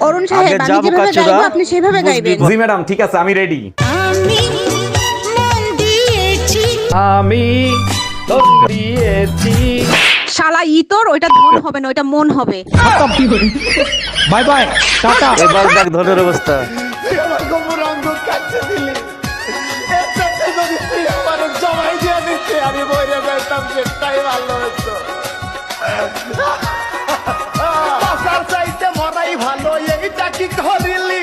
অরুণ সাহেব, আমি যেভাবে গাইবো আপনি সেভাবে গাইবেন। জি ম্যাডাম, ঠিক আছে, আমি রেডি। আমি দিয়েছি। শালা ইতর, ওইটা ধন হবে না, ওইটা মন হবে। Bye bye, tata. এবার দেখ ধনের অবস্থা। আমার গোবর অঙ্গ কাটছে দিলি, এটাতে যদি তুই আমার জমাই দিয়ে দিতে আমি বইরে বেরতাম, সেটাই ভালো হতো। চাইতে মরাই ভালো, এইটা কি করিলি?